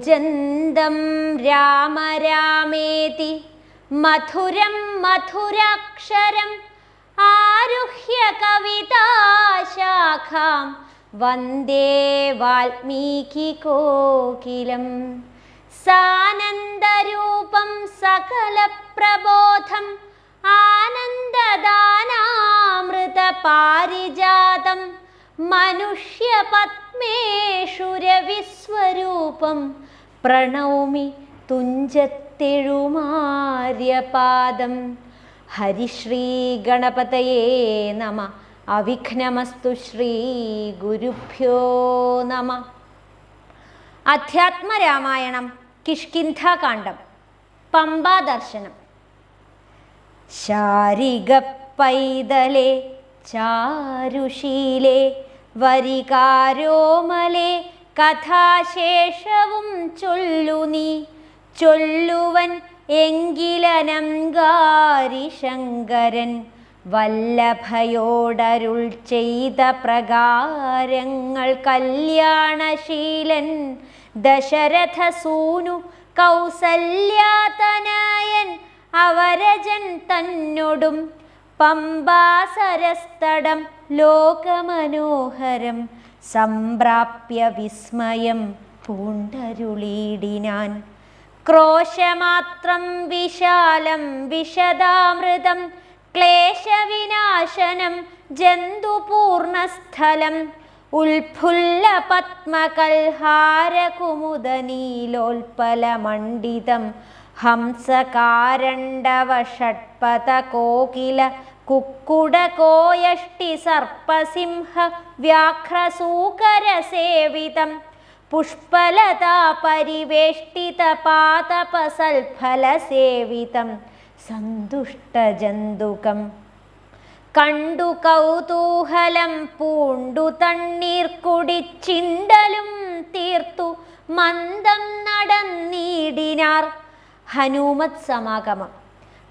കൂജന്തം രാമ രാമേതി മധുരം മധുരാക്ഷരം ആരുഹ്യ കവിതാശാഖാം വന്ദേ വാൽമീകികോകിലം. സാനന്ദരൂപം സകലപ്രബോധം ആനന്ദദാനാമൃതപാരിജാതം മനുഷ്യപത്മേഷുരവിസ്വരൂപം പ്രണൗമി തുഞ്ചത്തെഴുമാര്യപാദം. ഹരിശ്രീ ഗണപതയേ നമ. അവിഘ്നമസ്തു. ശ്രീ ഗുരുഭ്യോ നമ. അധ്യാത്മരാമായണം കിഷ്കിന്ധാകാന്ഡം. പമ്പാദർശനം. ശാരിക പൈതലേ ചാരുശീലേ വരികാരോമലേ കഥാശേഷവും ചൊല്ലു നീ. ചൊല്ലുവൻ എങ്കിലനങ്കാരി ശങ്കരൻ വല്ലഭയോടരുൾ ചെയ്ത പ്രകാരങ്ങൾ കല്യാണശീലൻ ദശരഥസൂനു കൗസല്യാതനയൻ അവരജൻ തന്നൊടും പമ്പാസരസ്തടം ലോകമനോഹരം സംപ്രാപ്യ വിസ്മയം പൂണ്ടരുളീടിനാൻ. ക്രോശമാത്രം വിശാലം വിശദാമൃതം ക്ലേശവിനാശനം ജന്തുപൂർണസ്ഥലം ഉൽഫുല്ല പത്മകൽഹാരകുമുദനീലോൽപലമണ്ഡിതം ഹംസകാരണ്ഡവ ഷഡ്പദ കോകില കുക്കുടകോയഷ്ടി സർപ്പസിംഹ വ്യാഘ്രസൂകരസേവിതം പുഷ്പലതാ പരിവേഷ്ടിത പാദപസൽഫലസേവിതം സന്തുഷ്ടജന്തുകം കണ്ടു കൗതൂഹലം പൂണ്ടു തണ്ണീർ കുടിച്ചിണ്ടലും തീർത്തു മന്ദം നടന്നീടിനാർ. ഹനുമത് സമാഗമം.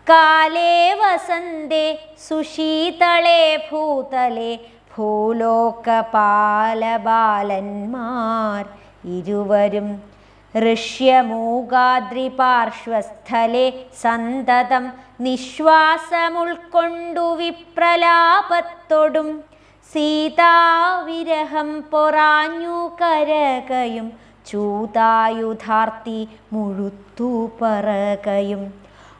കാലേ വസന്തേ സുശീതളേ ഭൂതലേ ഭൂലോകപാലബാലന്മാർ ഇരുവരും ഋഷ്യമൂകാദ്രിപാർശ്വസ്ഥലെ സന്തതം നിശ്വാസമുൾക്കൊണ്ടു വിപ്രലാപത്തൊടും സീതാവിരഹം പൊറാഞ്ഞു കരകയും ചൂതായുധാർത്തി മുഴുത്തു പറകയും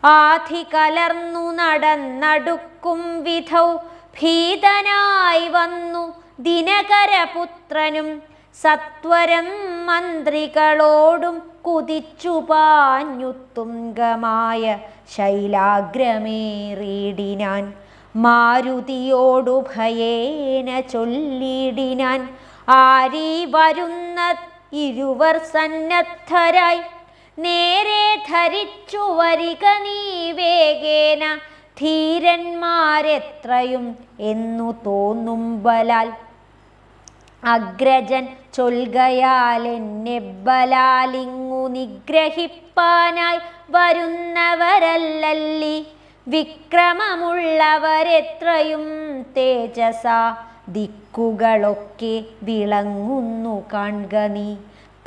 ആധി കലർന്നു നടന്നടുക്കും വിധൗ ഭീതനായി വന്നു ദിനകരപുത്രനും സത്വരം മന്ത്രികളോടും കുതിച്ചു പാഞ്ഞു തുംഗമായ ശൈലാഗ്രമേറിയിടിനാൻ. മാരുതിയോടു ഭയേന ചൊല്ലിടിനാൻ. ആരീ വരുന്ന ഇരുവർ സന്നദ്ധരായി നേരെ ധരിച്ചു വരിക നീ വേഗേന ധീരന്മാരെത്രയും എന്നു തോന്നും ബലാൽ. അഗ്രജൻ ചൊൽകയാൽ എന്നെ ബലാലിങ്ങു നിഗ്രഹിപ്പാനായി വരുന്നവരല്ലല്ലി. വിക്രമമുള്ളവരെത്രയും തേജസ ദിക്കുകളൊക്കെ വിളങ്ങുന്നു കാൺക നീ.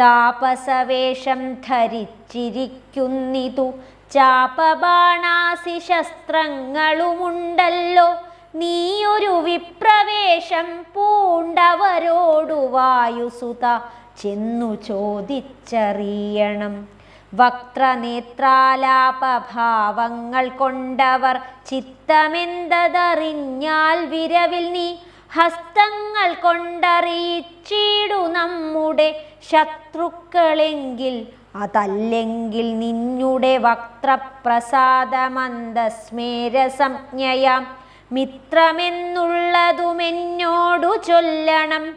താപസവേഷം ധരിച്ചിരിക്കുന്നിതു ചാപബാണാസി ശസ്ത്രങ്ങളുമുണ്ടല്ലോ. നീയൊരു വിപ്രവേശം പൂണ്ടവരോടു വായുസുത ചെന്നു ചോദിച്ചറിയണം. വക്രനേത്രാലാപഭാവങ്ങൾ കൊണ്ടവർ ചിത്തമെന്തതറിഞ്ഞാൽ വിരവിൽ നീ ഹസ്തങ്ങൾ കൊണ്ടറിയിച്ചിടു നമ്മുടെ ശത്രുക്കളെങ്കിൽ. അതല്ലെങ്കിൽ നിന്നുടെ വക്രപ്രസാദമന്ദസ്മേരസംജ്ഞയാം മിത്രമെന്നുള്ളതുമെന്നോടു ചൊല്ലണം.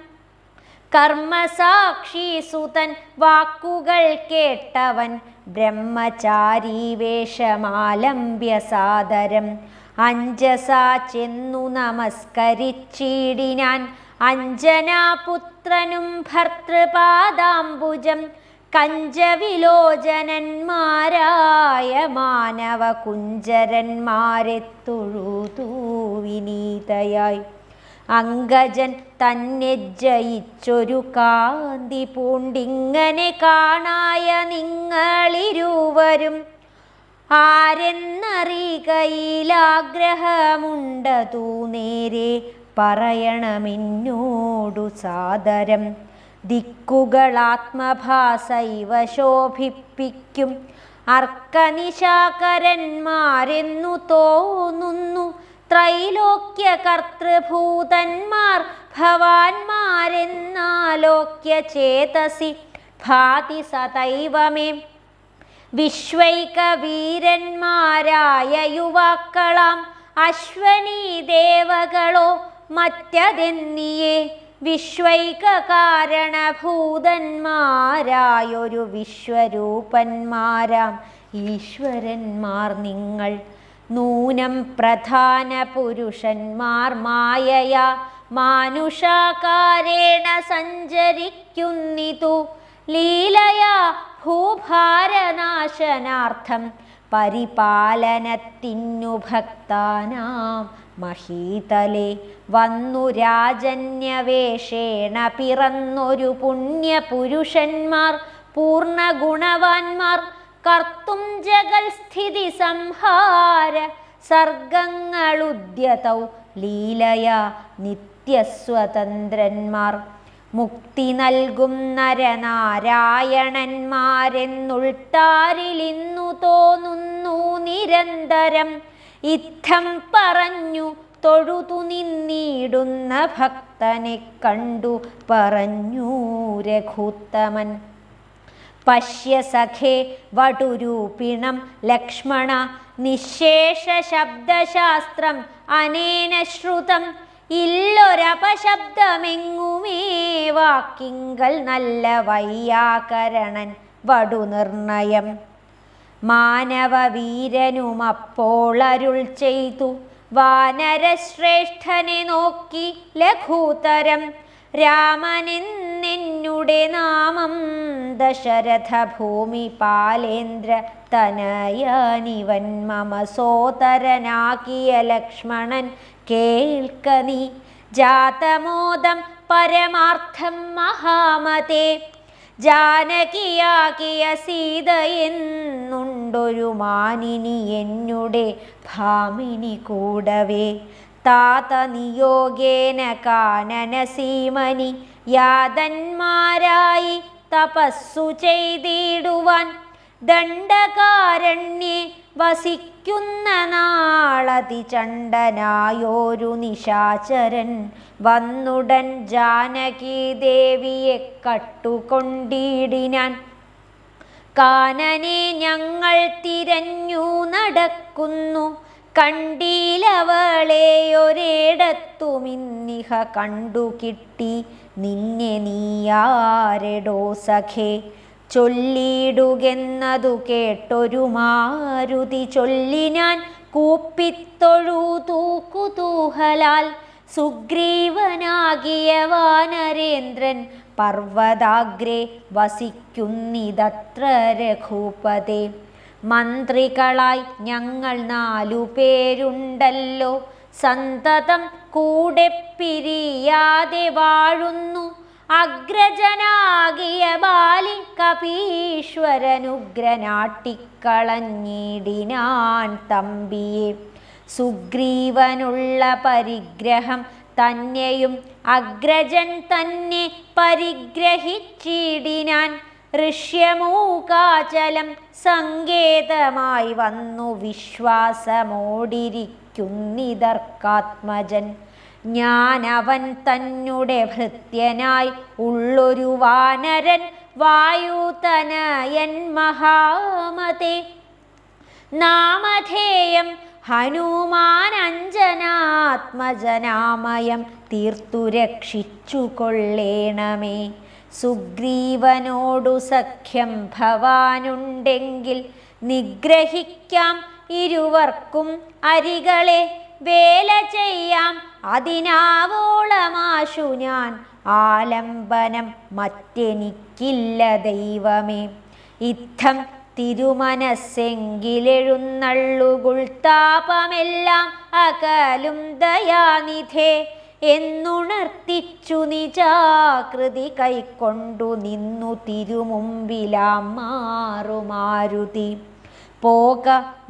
കർമ്മസാക്ഷി സുതൻ വാക്കുകൾ കേട്ടവൻ ബ്രഹ്മചാരീവേഷമാലംബ്യ സാദരം അഞ്ജസാ ചെന്നു നമസ്കരിച്ചിടിനാൻ. അഞ്ജനാപുത്രനും ഭർതൃപാദാംബുജം കഞ്ചവിലോചനന്മാരായ മാനവ കുഞ്ചരന്മാരെ തൊഴുതു വിനീതയായി. അങ്കജൻ തന്നെ ജയിച്ചൊരു കാന്തി പൂണ്ടിങ്ങനെ കാണായ നിങ്ങളിരുവരും ആരെന്നറികയിലാഗ്രഹമുണ്ടതു നേരെ പറയണമെന്നോടു സാദരം. ദിക്കുകളാത്മഭാസൈവ ശോഭിപ്പിക്കും അർക്കനിശാകരന്മാരെന്നു തോന്നുന്നു. ത്രൈലോക്യ കർത്തൃഭൂതന്മാർ ഭവാന്മാരെന്നാലോക്യ ചേതസി ഭാതി സദൈവമേ. വിശ്വൈകവീരന്മാരായ യുവാക്കളാം അശ്വനീ ദേവകളോ മറ്റതെന്നിയേ. വിശ്വൈക കാരണഭൂതന്മാരായൊരു വിശ്വരൂപന്മാരാം ഈശ്വരന്മാർ നിങ്ങൾ. നൂനം പ്രധാന പുരുഷന്മാർ മായയാ മാനുഷാകാരേണ സഞ്ചരിക്കുന്നിതു. ലീലയാ ഭൂഭാരനാശനാർത്ഥം പരിപാലനത്തിനു ഭക്താനാം മഹീതലേ. വന്നു രാജന്യവേഷേണ പിറന്നൊരു പുണ്യപുരുഷന്മാർ പൂർണ്ണഗുണവാന്മാർ. കർത്തും ജഗൽ സ്ഥിതി സംഹാര സർഗങ്ങളുദ്യതൗ ലീലയാ നിത്യസ്വതന്ത്രന്മാർ. മുക്തി നൽകും നരനാരായണന്മാരെന്നുൾത്താരിലിന്നു തോന്നുന്നു നിരന്തരം. ഇത്തം പറഞ്ഞു തൊഴുതു നിന്നിടുന്ന ഭക്തനെ കണ്ടു പറഞ്ഞു രഘുത്തമൻ. പശ്യ സഖേ വടുരൂപിണം ലക്ഷ്മണ നിശേഷ ശബ്ദശാസ്ത്രം അനേന ശ്രുതം. ഇല്ലൊരപശബ്ദമെങ്ങുമേ വാക്കിങ്കൽ നല്ല വൈയാകരണൻ വടുനിർണയം. മാനവവീരനുമപ്പോൾ അരുൾ ചെയ്തു വാനരശ്രേഷ്ഠനെ നോക്കി ലഘൂതരം. രാമനെന്നെന്നുടെ നാമം ദശരഥ ഭൂമിപാലേന്ദ്ര തനയനിവൻ മമ സോദരനാകിയ ലക്ഷ്മണൻ കേൾക്ക നീ. ജാതമോദം പരമാർത്ഥം മഹാമതേ. ജാനകിയാകിയ സീതയെന്നുണ്ടൊരു മാനിനി എന്നുടെ ഭാമിനി കൂടവേ. താത നിയോഗേന കാനന സീമനി യാതന്മാരായി തപസ്സു ചെയ്തിടുവാൻ. ദണ്ഡകാരണ്യേ വസിക്കുന്ന നാളതിചണ്ഡനായോരു നിശാചരൻ വന്നുടൻ ജാനകി ദേവിയെ കട്ടുകൊണ്ടിടിനാൻ. കാനനെ ഞങ്ങൾ തിരഞ്ഞു നടക്കുന്നു. കണ്ടീലവളെ ഒരിടത്തുമിന്നിഹ കണ്ടു കിട്ടി. നിന്നെ നീയാരെടോ സഖേ ചൊല്ലിടുകെന്നതു കേട്ടൊരു മാരുതി ചൊല്ലിനാൻ കൂപ്പിത്തൊഴുതു കുതൂഹലാൽ. സുഗ്രീവനാകിയ വാനരേന്ദ്രൻ പർവ്വതാഗ്രേ വസിക്കുന്നിതത്ര രഘുപതേ. മന്ത്രികളായി ഞങ്ങൾ 4 പേരുണ്ടല്ലോ. സന്തതം കൂടെ പിരിയാതെ വാഴുന്നു. അഗ്രജനാകിയ ബാലി കപീശ്വരനുഗ്രനാട്ടിക്കളഞ്ഞിടിനാൻ തമ്പിയെ. സുഗ്രീവനുള്ള പരിഗ്രഹം തന്നെയും അഗ്രജൻ തന്നെ പരിഗ്രഹിച്ചിടിനാൻ. ഋഷ്യമൂകാചലം സങ്കേതമായി വന്നു വിശ്വാസമോടിരിക്കുന്നിതർക്കാത്മജൻ. ഞാൻ അവൻ തന്നെ ഭൃത്യനായി ഉള്ളൊരു വാനരൻ വായുതനയൻ മഹാമതേ. നാമധേയം ഹനുമാനഞ്ജനാത്മജനാമയം തീർത്തു രക്ഷിച്ചു കൊള്ളേണമേ. സുഗ്രീവനോടു സഖ്യം ഭവാനുണ്ടെങ്കിൽ നിഗ്രഹിക്കാം ഇരുവർക്കും അരികളെ. വേല ചെയ്യാം അതിനാവോളമാശു ഞാൻ. ആലംബനം മറ്റെനിക്കില്ല ദൈവമേ. ഇത്തം തിരുമനസ്സെങ്കിലെഴുന്നള്ളുകുൾ താപമെല്ലാം അകലും ദയാനിധേ. എന്നുണർത്തിച്ചു നിജാകൃതി കൈക്കൊണ്ടു നിന്നു തിരുമുമ്പിലാം മാറുമാരുതി. പോക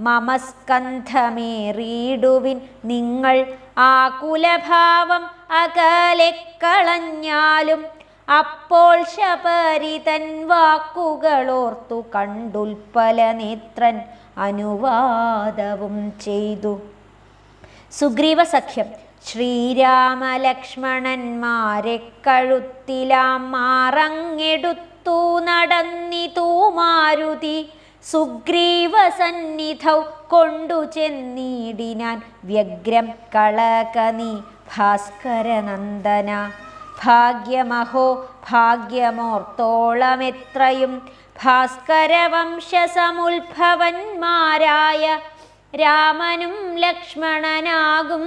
മമസ്കന്ധമേറിയിടുവിൻ നിങ്ങൾ ആകുലഭാവം അകലെക്കളഞ്ഞാലും. അപ്പോൾ ശബരിതൻ വാക്കുകളോർത്തു കണ്ടുൽപ്പല നേത്രൻ അനുവാദവും ചെയ്തു. സുഗ്രീവ സഖ്യം. ശ്രീരാമലക്ഷ്മണന്മാരെ കഴുത്തിലാം മാറങ്ങെടുത്തു നടന്നിതു മാരുതി. സുഗ്രീവ സന്നിധൗ കൊണ്ടു ചെന്നിടിനാൻ വ്യഗ്രം കളകനീ ഭാസ്കരനന്ദന. ഭാഗ്യമഹോ ഭാഗ്യമോർത്തോളമെത്രയും ഭാസ്കരവംശസമുത്ഭവന്മാരായ രാമനും ലക്ഷ്മണനാകും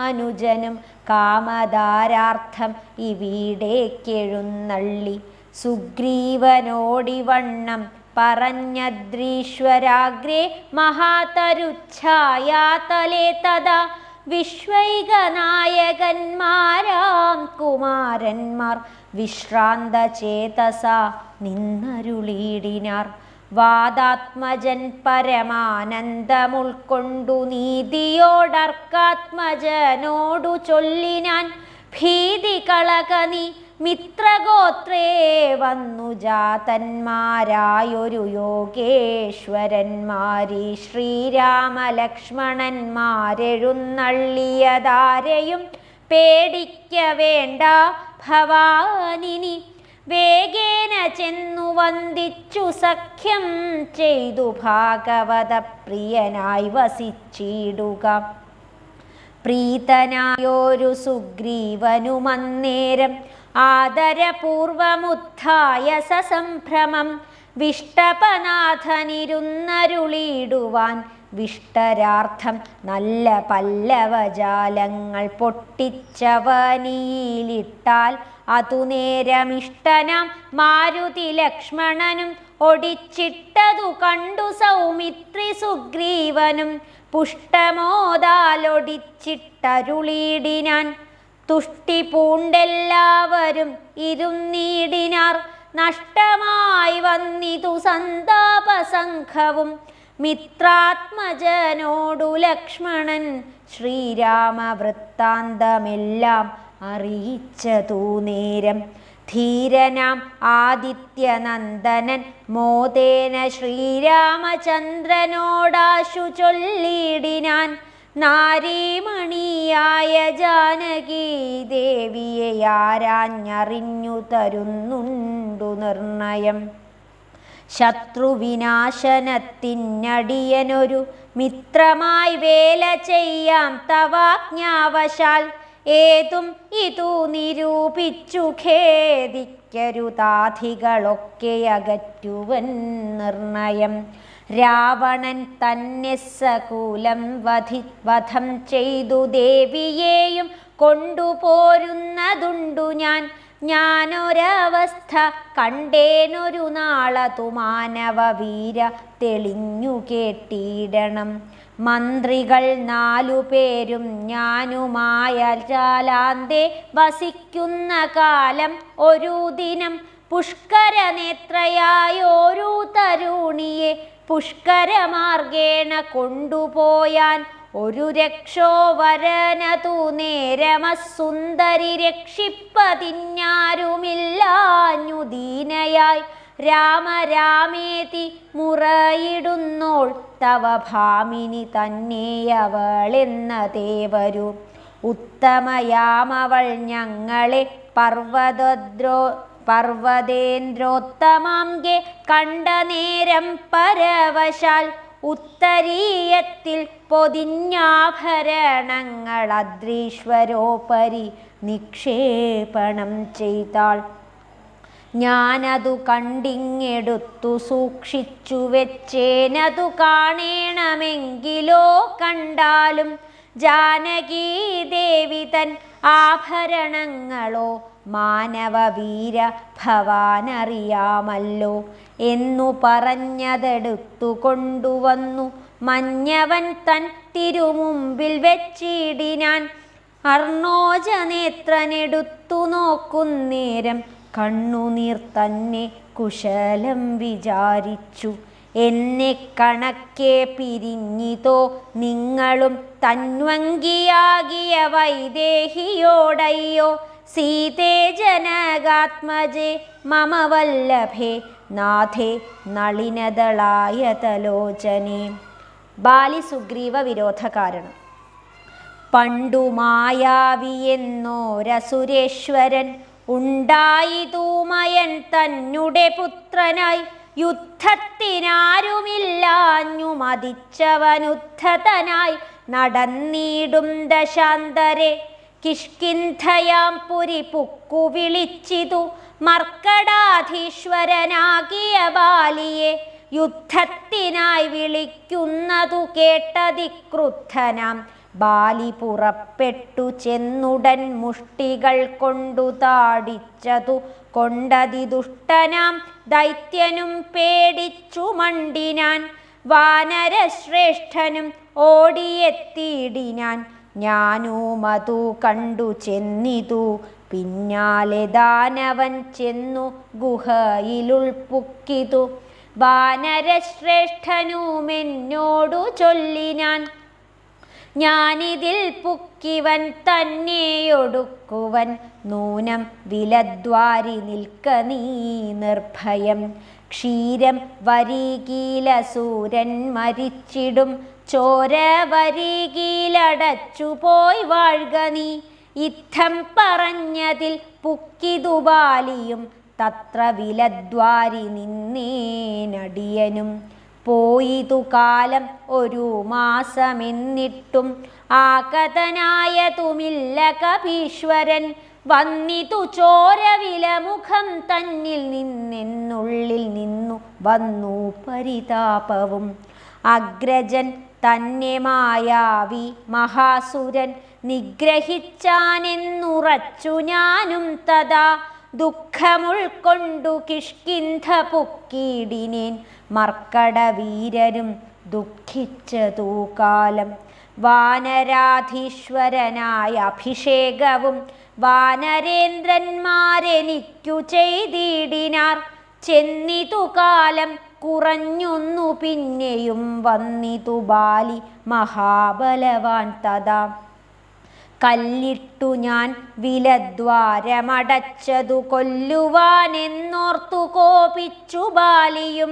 അനുജനും കാമധാരാർത്ഥം ഇവിടേക്കെഴുന്നള്ളി. സുഗ്രീവനോടിവണ്ണം പറഞ്ഞദ്രീശ്വരാഗ്രേ മഹാതരുച്ഛായാതലേ തഥാ വിശ്വൈകനായകന്മാരാം കുമാരന്മാർ വിശ്രാന്തചേതസാ നിന്നരുളീടിനാർ. വാദാത്മജൻ പരമാനന്ദമുൾക്കൊണ്ടു നീതിയോടർക്കാത്മജനോടു ചൊല്ലിനാൻ. ഭീതി കളകനി മിത്രഗോത്രേ വന്നു ജാതന്മാരായൊരു യോഗേശ്വരന്മാരീ ശ്രീരാമലക്ഷ്മണന്മാരെഴുന്നള്ളിയതാരെയും പേടിക്ക വേണ്ട ഭവാനിനി. വേഗേന ചെന്നു വന്ദിച്ചു സഖ്യം ചെയ്തു ഭാഗവത പ്രിയനായി വസിച്ചിടുക. പ്രീതനായൊരു സുഗ്രീവനുമന്നേരം ആദരപൂർവമുത്ഥായ സസംഭ്രമം വിഷ്ടപനാഥനിരുന്നരുളിടുവാൻ. വിഷ്ടരാർത്ഥം നല്ല പല്ലവജാലങ്ങൾ പൊട്ടിച്ചവനിയിലിട്ടാൽ അതു നേരമിഷ്ടനാം മാരുതി ലക്ഷ്മണനും ഒടിച്ചിട്ടതു കണ്ടു സൗമിത്രി സുഗ്രീവനും. പുഷ്ടമോദാലൊടിച്ചിട്ടരുളിടിനാൻ. തുഷ്ടി പൂണ്ടെല്ലാവരും ഇരുന്നീടിനാർ. നഷ്ടമായി വന്നിതു സന്താപസംഘവും. മിത്രാത്മജനോടു ലക്ഷ്മണൻ ശ്രീരാമവൃത്താന്തമെല്ലാം അറിയിച്ചതു നേരം. ധീരനാം ആദിത്യനന്ദനൻ മോദേന ശ്രീരാമചന്ദ്രനോടാശു ചൊല്ലിടിനാൻ. നാരീമണിയായ ജാനകി ദേവിയെ ആരാഞ്ഞറിഞ്ഞു തരുന്നുണ്ടു നിർണയം. ശത്രുവിനാശനത്തിനടിയനൊരു മിത്രമായി വേല ചെയ്യാം തവാജ്ഞാവശാൽ. ഏതും ഇതു നിരൂപിച്ചു ഖേദിക്കരുതാധികളൊക്കെ അകറ്റുവൻ നിർണയം. രാവണൻ തന്നെ സകൂലം വധം ചെയ്തു ദേവിയെയും കൊണ്ടുപോരുന്നതുണ്ടു ഞാൻ. ഞാനൊരവസ്ഥ കണ്ടേനൊരു നാളതു മാനവവീര തെളിഞ്ഞു കേട്ടിടണം. മന്ത്രികൾ 4 പേരും ഞാനുമായ ജാലാന്തേ വസിക്കുന്ന കാലം ഒരു ദിനം പുഷ്കരനേത്രയായൊരു തരുണിയെ പുഷ്കരമാർഗേണ കൊണ്ടുപോയാൻ. ഒരു രക്ഷോവരനതു നേരമസുന്ദരി രക്ഷിപ്പതിഞ്ഞാരുമില്ലാഞ്ഞു ദീനയായി. രാമരാമേതി മുറയിടുന്നോൾ തവ ഭാമിനി തന്നെയവളെന്നതേ വരൂ. ഉത്തമയാമവൾ ഞങ്ങളെ പർവ്വതേന്ദ്രോത്തമാംഗെ കണ്ട നേരം പരവശാൽ. ഉത്തരീയത്തിൽ പൊതിഞ്ഞാഭരണങ്ങൾ അദ്രീശ്വരോപരി നിക്ഷേപണം ചെയ്താൾ. ഞാനതു കണ്ടിങ്ങെടുത്തു സൂക്ഷിച്ചു വെച്ചേനതു കാണേണമെങ്കിലോ കണ്ടാലും. ജാനകീദേവി തൻ ആഭരണങ്ങളോ മാനവവീര ഭവാനറിയാമല്ലോ എന്നു പറഞ്ഞതെടുത്തു കൊണ്ടുവന്നു മഞ്ഞവൻ തൻ തിരുമുമ്പിൽ വെച്ചിടിനാൻ. അർണോജനേത്രനെടുത്തു നോക്കുന്നേരം കണ്ണുനീർ തന്നെ കുശലം വിചാരിച്ചു. എന്നെ കണക്കെ പിരിഞ്ഞിതോ നിങ്ങളും തന്വങ്കിയാകിയ വൈദേഹിയോടയ്യോ. സീതേ ജനകാത്മജേ മമ വല്ലഭേ നാഥേ നളിനദളായതലോചനേ. ബാലി സുഗ്രീവ വിരോധ കാരണം. പണ്ടു മായാവിയെന്നോരസുരേശ്വരൻ ഉണ്ടായിതൂമയൻ തന്നെ പുത്രനായി. യുദ്ധത്തിനാരുമില്ലാഞ്ഞു മതിച്ചവനുദ്ധതനായി നടന്നീടും ദശാന്തരെ. കിഷ്കിന്ധയാം പുരി പുക്കു വിളിച്ചിതു മർക്കടാധീശ്വരനാകിയ ബാലിയെ. യുദ്ധത്തിനായി വിളിക്കുന്നതു കേട്ടതിക്രുദ്ധനാം ബാലി പുറപ്പെട്ടു ചെന്നുടൻ മുഷ്ടികൾ കൊണ്ടു താടിച്ചതു കൊണ്ടതിദുഷ്ടനാം ദൈത്യനും പേടിച്ചു മണ്ടിനാൻ. വാനരശ്രേഷ്ഠനും ഓടിയെത്തിയിടിനാൻ. ഞാനുമതു കണ്ടു ചെന്നിതു പിന്നാലെ ദാനവൻ ചെന്നു ഗുഹയിലുൾപ്പുക്കിതു. വാനരശ്രേഷ്ഠനുമെന്നോടു ചൊല്ലിനാൻ, ഞാനിതിൽ പുക്കിവൻ തന്നെയൊടുക്കുവൻ. നൂനം വിലദ്വാരി നിൽക്ക നീ നിർഭയം. ക്ഷീരം വരികീലസൂരൻ മരിച്ചിടും ചോര വരികീലടച്ചു പോയി വാഴ്ക നീ. ഇത്തം പറഞ്ഞതിൽ പുക്കിതു ബാലിയും തത്ര വിലദ്വാരി നിന്നേനടിയനും. പോയിതു കാലം ഒരു മാസമെന്നിട്ടും ആകതനായതുമില്ല കപീശ്വരൻ. വന്നിതു ചോരവിലമുഖം തന്നിൽ നിന്നെന്നുള്ളിൽ നിന്നു വന്നു പരിതാപവും. അഗ്രജൻ തന്നെ മായാവി മഹാസുരൻ നിഗ്രഹിച്ചാനെന്നുറച്ചു ഞാനും തഥാ. ദുഃഖമുൾക്കൊണ്ടു കിഷ്കിന്ധ പൊക്കിയിടിനേൻ മർക്കടവീരരും ദുഃഖിച്ചതൂ കാലം. വാനരാധീശ്വരനായ അഭിഷേകവും വാനരേന്ദ്രന്മാരെനിക്കു ചെയ്തിടിനാർ. ചെന്നിതു കാലം കുറഞ്ഞൊന്നു പിന്നെയും വന്നിതു ബാലി മഹാബലവാൻ തഥാ. കല്ലിട്ടു ഞാൻ വിലദ്വാരമടച്ചതു കൊല്ലുവാനെന്നോർത്തു കോപിച്ചു ബാലിയും.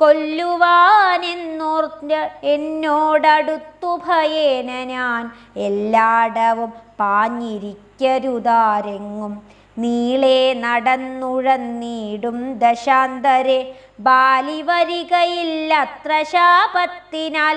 കൊല്ലുവാനെന്നോർത്ത് എന്നോടടുത്തു ഭയേന ഞാൻ എല്ലാടവും പാഞ്ഞിരിക്കരുതാരെങ്ങും. നീളെ നടന്നുഴന്നീടും ദശാന്തരെ ബാലി വരികയില്ലത്ര ശാപത്തിനാൽ.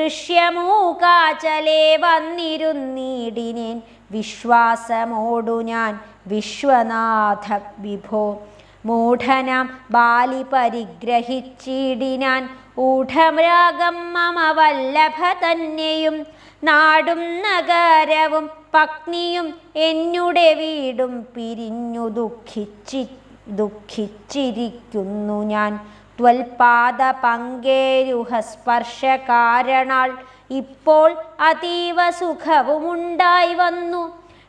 ഋഷ്യമൂകാചലേ വന്നിരുന്നീടിനേൻ വിശ്വാസമോടു ഞാൻ വിശ്വനാഥ വിഭോ. മൂഢനാം ബാലി പരിഗ്രഹിച്ചിടിനാൻ ഊഢമൃഗം മമ വല്ലഭ തന്നെയും. നാടും നഗരവും പത്നിയും എന്നുടെ വീടും പിരിഞ്ഞു ദുഃഖിച്ചിരിക്കുന്നു ഞാൻ. ത്വൽപാദ പങ്കേരുഹസ്പർശ കാരണാൽ ഇപ്പോൾ അതീവ സുഖവുമുണ്ടായി വന്നു.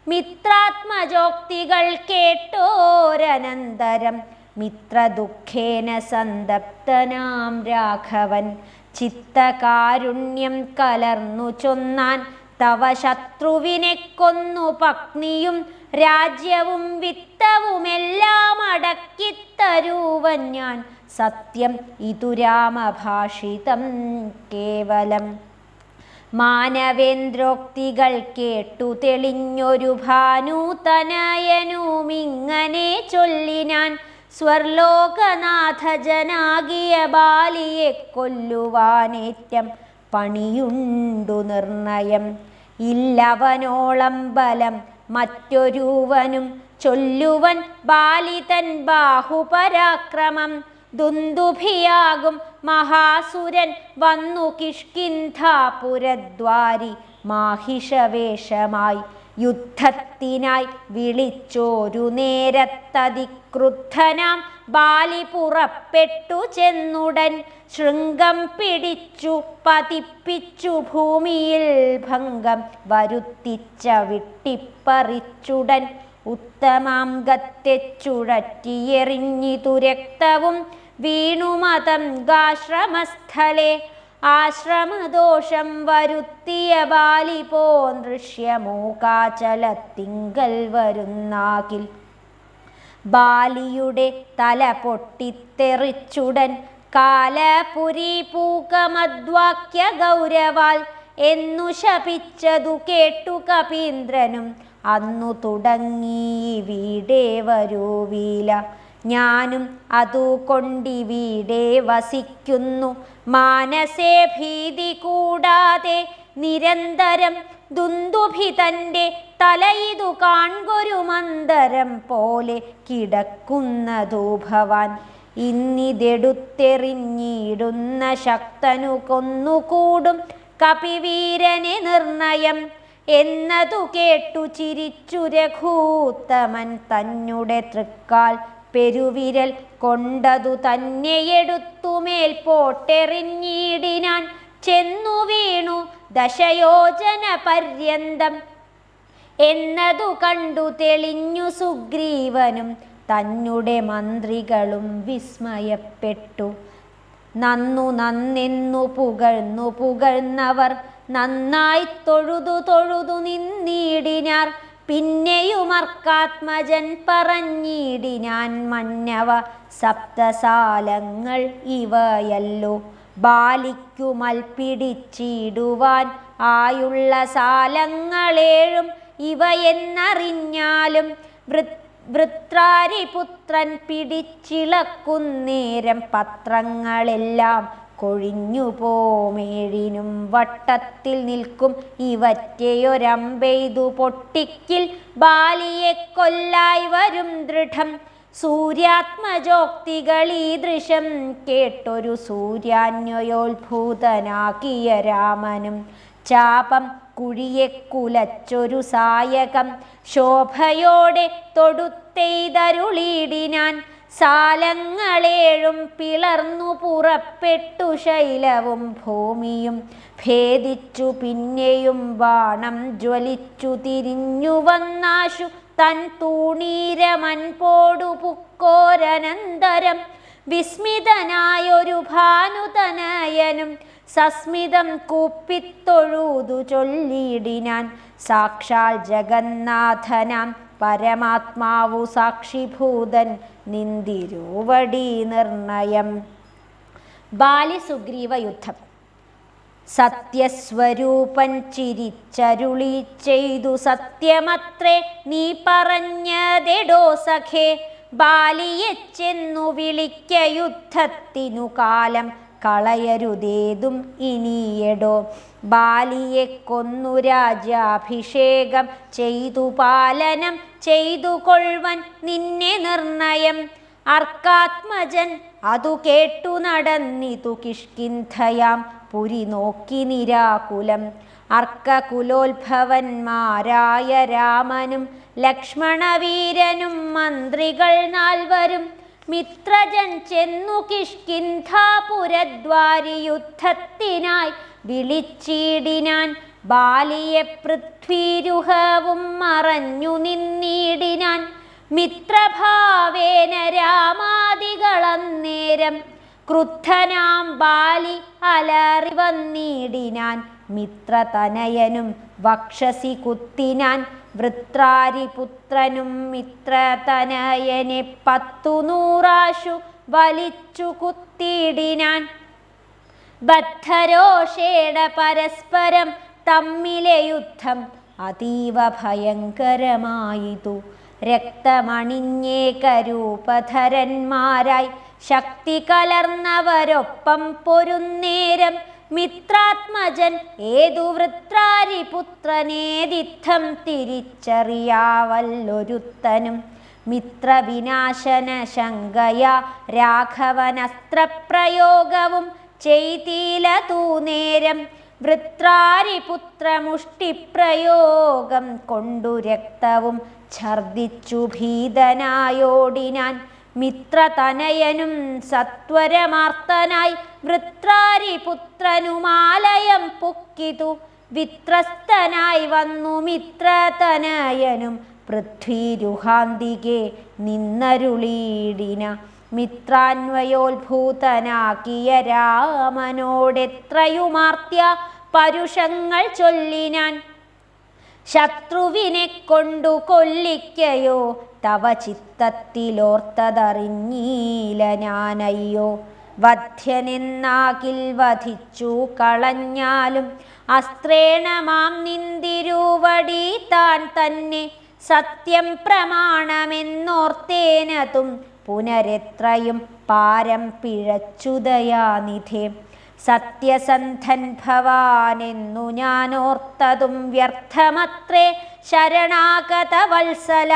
മിത്രാത്മജോക്തികൾ കേട്ടോരനന്തരം മിത്രദുഃഖേന സന്തപ്തനാം രാഘവൻ. ചിത്തകാരുണ്യം കലർന്നു ചൊന്നാൻ, തവ ശത്രുവിനെ കൊന്നു പത്നിയും രാജ്യവും വിത്തവുമെല്ലാം അടക്കിത്തരൂവൻ ഞാൻ. സത്യം ഇതു രാമഭാഷിതം കേവലം. മാനവേന്ദ്രോക്തികൾ കേട്ടു തെളിഞ്ഞൊരു ഭാനുതനയനുമിങ്ങനെ ചൊല്ലിനാൻ. സ്വർലോകനാഥജനാകിയ ബാലിയെ കൊല്ലുവാനേറ്റം പണിയുണ്ടു നിർണയം. ഇല്ലവനോളം ബലം മറ്റൊരുവനും ചൊല്ലുവൻ ബാലിതൻ ബാഹുപരാക്രമം. ദുന്ദുഭിയാകും മഹാസുരൻ വന്നു കിഷ്കിന്ധാപുരദ്വാരി മാഹിഷവേഷമായി. യുദ്ധത്തിനായി വിളിച്ചോരു നേരത്തതിക്രുദ്ധനാം ബാലി പുറപ്പെട്ടു ചെന്നുടൻ ശൃംഗം പിടിച്ചു പതിപ്പിച്ചു ഭൂമിയിൽ ഭംഗം വരുത്തിച്ച വിട്ടിപ്പറിച്ചുടൻ ഉത്തമാംഗത്തെ ചുഴറ്റിയെറിഞ്ഞിതു രക്തവും വീണുമതംഗാശ്രമസ്ഥലെ ആശ്രമദോഷം വരുത്തിയ ബാലി പോൻ ദൃശ്യമൂകാചലത്തിങ്കൽ വരുന്നാകിൽ ബാലിയുടെ തല പൊട്ടിത്തെറിച്ചുടൻ കാലപുരി പൂകമദ്വാക്യ ഗൗരവാൽ എന്നു ശപിച്ചതു കേട്ടു കപീന്ദ്രനും അന്നു തുടങ്ങി വീടേ വരൂവീല ഞാനും അതുകൊണ്ടിവിടെ വസിക്കുന്നു മാനസേ ഭീതി കൂടാതെ നിരന്തരം ദുന്ദുഭി തൻ്റെ തലയിതു കാൺകൊരു മന്ദരം പോലെ കിടക്കുന്നതു ഭവാൻ ഇന്നിതെടുത്തെറിഞ്ഞിടുന്ന ശക്തനു കൊന്നുകൂടും കപിവീരനെ നിർണയം എന്നതു കേട്ടു ചിരിച്ചു രഘൂത്തമൻ തന്നുടെ തൃക്കാൽ പെരുവിരൽ കൊണ്ടതു തന്നെയെടുത്തുമേൽ പോട്ടെറിഞ്ഞിടിനാൻ ചെന്നു വീണു ദശയോജന പര്യന്തം എന്നതു കണ്ടു തെളിഞ്ഞു സുഗ്രീവനും തന്നുടെ മന്ത്രികളും വിസ്മയപ്പെട്ടു നന്നെന്നു പുകഴ്ന്നവർ നന്നായി തൊഴുതു നിന്നിടിനാർ പിന്നെയുമർക്കാത്മജൻ പറഞ്ഞിടിനാൻ മന്നവ സപ്തസാലങ്ങൾ ഇവയല്ലോ ബാലിക്കു മൽപ്പിടിച്ചിടുവാൻ ആയുള്ള സാലങ്ങളേഴും ഇവയെന്നറിഞ്ഞാലും വൃത്രാരിപുത്രൻ പിടിച്ചിളക്കുന്നേരം പത്രങ്ങളെല്ലാം കൊഴിഞ്ഞു പോമേഴിനും വട്ടത്തിൽ നിൽക്കും ഇവറ്റയൊരമ്പെയ്തു പൊട്ടിക്കിൽ ബാലിയെ കൊല്ലായി വരും ദൃഢം സൂര്യാത്മജോക്തികളീദൃശം കേട്ടൊരു സൂര്യാന്വയോത്ഭൂതനാക്കിയ രാമനും ചാപം കുഴിയെ കുലച്ചൊരു സായകം ശോഭയോടെ തൊടുത്തെയ്തരുളിടിനാൻ സാലങ്ങളേഴും പിളർന്നു പുറപ്പെട്ടു ശൈലവും ഭൂമിയും ഭേദിച്ചു പിന്നെയും ബാണം ജ്വലിച്ചു തിരിഞ്ഞു വന്നാശു തൻ തൂണീരമൻപോടു പുക്കോരനന്തരം വിസ്മിതനായൊരു ഭാനുതനയനും സസ്മിതം കൂപ്പിത്തൊഴുതു ചൊല്ലിടിനാൻ സാക്ഷാൽ ജഗന്നാഥനാം പരമാത്മാവു സാക്ഷിഭൂതൻ നിന്തിരുവടി നിർണയം. ബാലി സുഗ്രീവ യുദ്ധം. സത്യസ്വരൂപൻ ചിരിച്ചരുളി ചെയ്തു സത്യമത്രേ നീ പറഞ്ഞതെടോ സഖേ ബാലിയെ ചെന്നു വിളിക്ക യുദ്ധത്തിനു കാലം കളയരുതേതും ഇനിയെടോ ബാലിയെ കൊന്നു രാജ്യാഭിഷേകം ചെയ്തു പാലനം ചെയ്തു കൊൾവൻ നിന്നെ നിർണയം. അർക്കാത്മജൻ അതു കേട്ടു നടന്നിതു കിഷ്കിന്ധയാം പുരി നോക്കി നിരാകുലം. അർക്കകുലോത്ഭവന്മാരായ രാമനും ലക്ഷ്മണവീരനും മന്ത്രികൾ നാൽവരും മിത്രജൻ ചെന്നു കിഷ്കിന്ധാപുരദ്വാരി യുദ്ധത്തിനായി വിളിച്ചിടിനാൻ. ബാലിയെ പൃഥ്വീരുഹവും മറഞ്ഞു നിന്നിടിനാൻ. മിത്രഭാവേന രാമാദികളന്നേരം ക്രുദ്ധനാം ബാലി അലറി വന്നിടിനാൻ. മിത്രതനയനും വക്ഷസി കുത്തിനാൻ. വൃത്രാരിപുത്രനും മിത്രതനയനെ 100 വലിച്ചു കുത്തിയിടിനാൻ. ബദ്ധരോഷേണ പരസ്പരം തമ്മിലെ യുദ്ധം അതീവ ഭയങ്കരമായിതു. രക്തമണിഞ്ഞേകരൂപധരന്മാരായി ശക്തി കലർന്നവരൊപ്പം പൊരുന്നേരം മിത്രാത്മജൻ ഏതു വൃത്രാരിപുത്രനേദിത്തം തിരിച്ചറിയാവല്ലൊരുത്തനും. മിത്രവിനാശന ശങ്കയാ രാഘവനസ്ത്രപ്രയോഗവും ചെയ്തീല തൂനേരം. വൃത്രാരിപുത്രമുഷ്ടിപ്രയോഗം കൊണ്ടു രക്തവും ഛർദിച്ചു ഭീതനായോടിനാൻ. മിത്രതനയനും സത്വരമാർത്തനായി വൃത്രാരിപുത്രനുമാലയം പൊക്കിതു. വിത്രസ്തനായി വന്നു മിത്രതനയനും പൃഥ്വീരുഹാന്തികെ നിന്നരുളീടിന. മിത്രാന്വയോത്ഭൂതനാക്കിയ രാമനോടെത്രയുമാർത്തിയ പരുഷങ്ങൾ ചൊല്ലിനാൻ. ശത്രുവിനെ കൊണ്ടു കൊല്ലിക്കയോ തവ ചിത്തത്തിലോർത്തതറിഞ്ഞീല ഞാനയ്യോ. വധ്യനെന്നാകിൽ വധിച്ചു കളഞ്ഞാലും അസ്ത്രേണ മാം നിന്തിരുവടി താൻ തന്നെ. സത്യം പ്രമാണമെന്നോർത്തേനതും പുനരെത്രയും പാരം പിഴച്ചുദയാനിധേ. സത്യസന്ധൻ ഭവാനെന്നു ഞാനോർത്തതും വ്യർത്ഥമത്രേ ശരണാഗത വത്സല.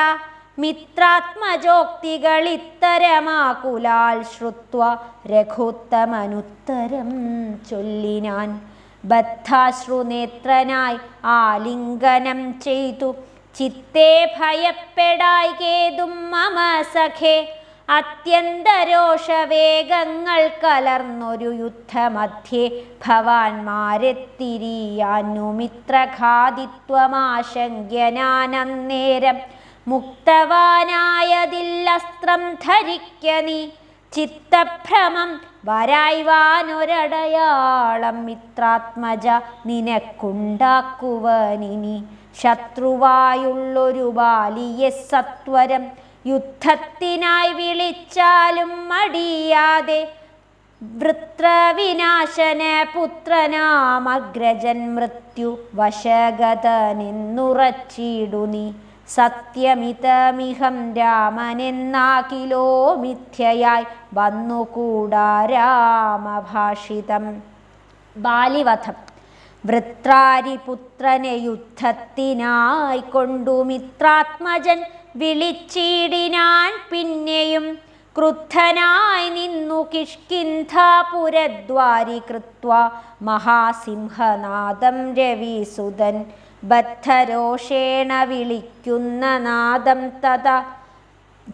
മിത്രാത്മജോക്തികളിത്തരമാകുലാൽ ശ്രുത്വ രഘുത്തമനുത്തരം ചൊല്ലിനാൻ. ബദ്ധാശ്രുനേത്രനായി ആലിംഗനം ചെയ്തു ചിത്തേ ഭയപ്പെടായ്കേതും മമ സഖേ. അത്യന്തരോഷവേഗങ്ങൾ കലർന്നൊരു യുദ്ധമധ്യേ ഭവാന്മാരെത്തിരിയാന്നു. മിത്രഘാതിത്വമാശങ്ക്യനാനന്നേരം മുക്തവാനായതില്ലസ്ത്രം ധരിക്ക നീ. ചിത്തഭ്രമം വരായ്വാനൊരടയാളം മിത്രാത്മജ നിനക്കുണ്ടാക്കുവനിനി. ശത്രുവായുള്ളൊരു ബാലിയെ സത്വരം യുദ്ധത്തിനായി വിളിച്ചാലും മടിയാതെ. വൃത്രവിനാശന പുത്രനാമഗ്രജൻ മൃത്യു വശഗതനെന്നുറച്ചിടു നീ. സത്യമിതമിഹം രാമനെന്നാകിലോ മിഥ്യയായി വന്നുകൂടാ രാമഭാഷിതം. ബാലിവധം. വൃത്രാരിപുത്രനെ യുദ്ധത്തിനായി കൊണ്ടു മിത്രാത്മജൻ വിളിച്ചിടിനാൻ പിന്നെയും. ക്രുദ്ധനായി നിന്നു കിഷ്കിന്ധാപുരദ്വാരി കൃത്വാ മഹാസിംഹനാദം രവിസുതൻ. ബദ്ധരോഷേണ വിളിക്കുന്ന നാദം തഥാ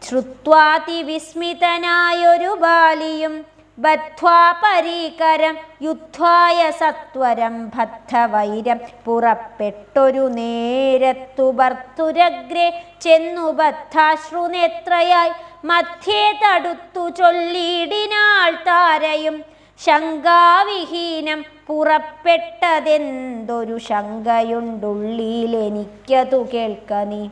ശ്രുത്വാതിവിസ്മിതനായൊരു ബാലിയും. ബദ്ധ്വാ പരീകരം യുദ്ധ്വായ സത്വരം ബദ്ധവൈരം പുറപ്പെട്ടൊരു നേരത്തു ഭർത്തുരഗ്രേ ചെന്നു ബദ്ധാശ്രുനേത്രയായി മധ്യേ തടുത്തു ചൊല്ലിടിനാൾ താരയും. ശങ്കാവിഹീനം പുറപ്പെട്ടതെന്തൊരു ശങ്കയുണ്ടുള്ളിലെനിക്കതു കേൾക്ക നീ.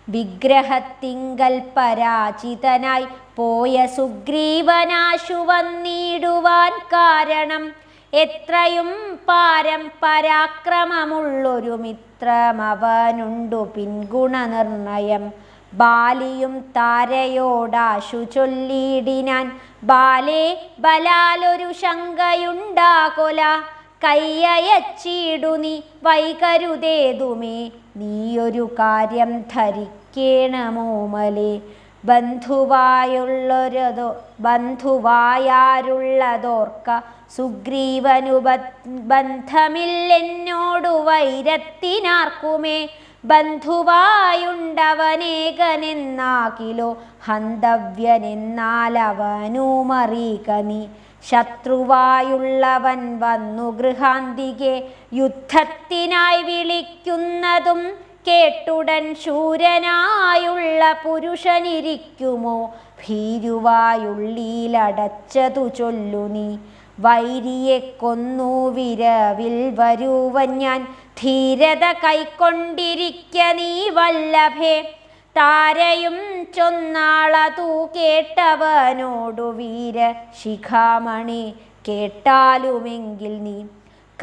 വിഗ്രഹത്തിങ്കൽ പരാജിതനായി പോയ സുഗ്രീവനാശു വന്നിടുവാൻ കാരണം. എത്രയും പാരം പരാക്രമമുള്ളൊരു മിത്രമവനുണ്ടു പിൻഗുണനിർണയം. ബാലിയും താരയോടാശു ചൊല്ലിടിനാൻ. ബാലേ ബലാലൊരു ശങ്കയുണ്ടാകൊല. കയ്യയച്ചിടു നീ വൈകരുതേതുമേ. നീയൊരു കാര്യം ധരിക്കേണമോമലേ. ബന്ധുവായുള്ളതോർക്ക സുഗ്രീവനു ബന്ധമില്ലെന്നോടു വൈരത്തിനാർക്കുമേ. ബന്ധുവായുണ്ടവനേകനെന്നാകിലോ ഹന്തവ്യനെന്നാലവനുമറിക നീ. ശത്രുവായുള്ളവൻ വന്നു ഗൃഹാന്തികെ യുദ്ധത്തിനായി വിളിക്കുന്നതും കേട്ടുടൻ ശൂരനായുള്ള പുരുഷനിരിക്കുമോ. ഭീരുവായുള്ളിലടച്ചതു ചൊല്ലു നീ. വൈരിയെ കൊന്നു വിരവിൽ വരുവൻ ഞാൻ. ധീരത കൈക്കൊണ്ടിരിക്ക നീ വല്ലഭേ. താരയും ചൊന്നാളതു കേട്ടവനോടു വീര ശിഖാമണി കേട്ടാലുമെങ്കിൽ നീ.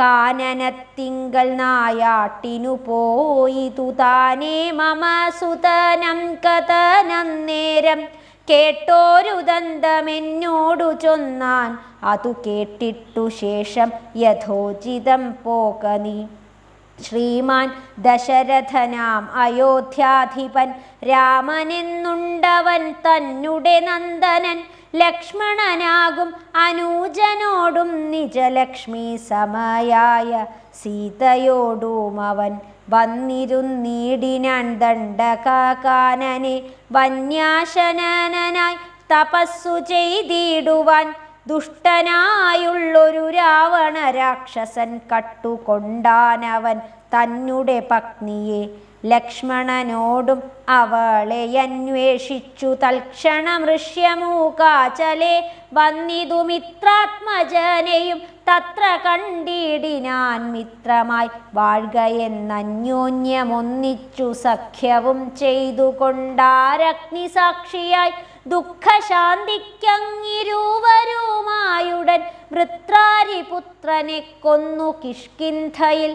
കാനനത്തിങ്കൽ നായാട്ടിനു പോയിതു താനേ മമ സുതനം കഥനന്നേരം. കേട്ടോരു ദന്തമെന്നോടു ചൊന്നാൻ അതു കേട്ടിട്ടു ശേഷം യഥോചിതം പോക നീ. ശ്രീമാൻ ദശരഥനാം അയോധ്യാധിപൻ രാമനെന്നുണ്ടവൻ തന്നെ നന്ദനൻ. ലക്ഷ്മണനാകും അനൂജനോടും നിജലക്ഷ്മി സമയായ സീതയോടും അവൻ വന്നിരുന്നീടിനാൻ ദണ്ഡകാനനെ വന്യാശനനായി തപസ്സു ചെയ്തിടുവാൻ. ദുഷ്ടനായുള്ളൊരു രാവണ രാക്ഷസൻ കട്ടുകൊണ്ടാനവൻ തന്നെ പത്നിയെ. ലക്ഷ്മണനോടും അവളെ അന്വേഷിച്ചു തൽക്ഷണം ഋഷ്യമൂകാചലെ വന്നിതു മിത്രാത്മജനെയും തത്ര കണ്ടിടിനാൻ. മിത്രമായി വാഴ്കയെന്നന്യോന്യമൊന്നിച്ചു സഖ്യവും ചെയ്തുകൊണ്ടാരഗ്നി സാക്ഷിയായി ദുഃഖശാന്തിക്കങ്ങിരുവരുമായുടൻ വൃത്രാരിപുത്രനെ കൊന്നു കിഷ്കിന്ധയിൽ.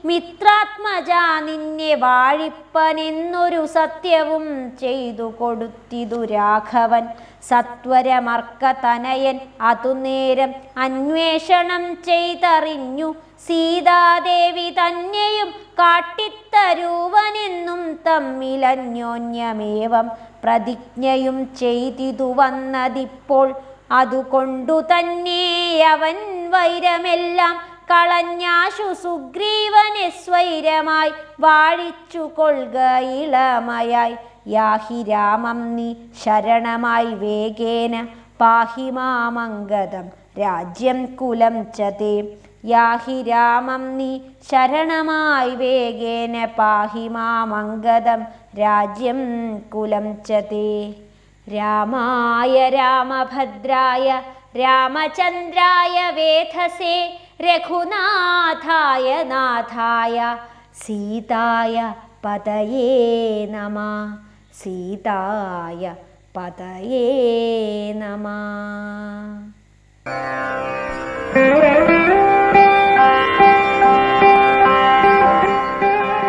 മിത്രാത്മജാ നിന്നെ വാഴിപ്പനെന്നൊരു സത്യവും ചെയ്തു കൊടുത്തിതു രാഘവൻ. സത്വരമർക്കതനയൻ അതുനേരം അന്വേഷണം ചെയ്തറിഞ്ഞു സീതാദേവി തന്നെയും കാട്ടിത്തരുവനെന്നും തമ്മിലന്യോന്യമേവം പ്രതിജ്ഞയും ചെയ്തിതു വന്നതിപ്പോൾ. അതുകൊണ്ടു തന്നെ അവൻ വൈരമെല്ലാം കളഞ്ഞാശു സുഗ്രീവനെ സ്വൈരമായി വാഴിച്ചു കൊള്ളുക ഇളമയായി. യാഹി രാമം നീ ശരണമായി വേഗേന പാഹി മാമംഗദം രാജ്യം കുലം ച തേ. യാഹി രാമം നീ ശരണമായി വേഗേന പാഹി മാമംഗദം രാജ്യം കുലം ച തേ. രാമായ രാമഭദ്രായ രാമചന്ദ്രായ വേധസേ രഘുനാഥായ നാഥായ സീതായ പതയേ നമഃ. സീതായ പതയേ നമഃ.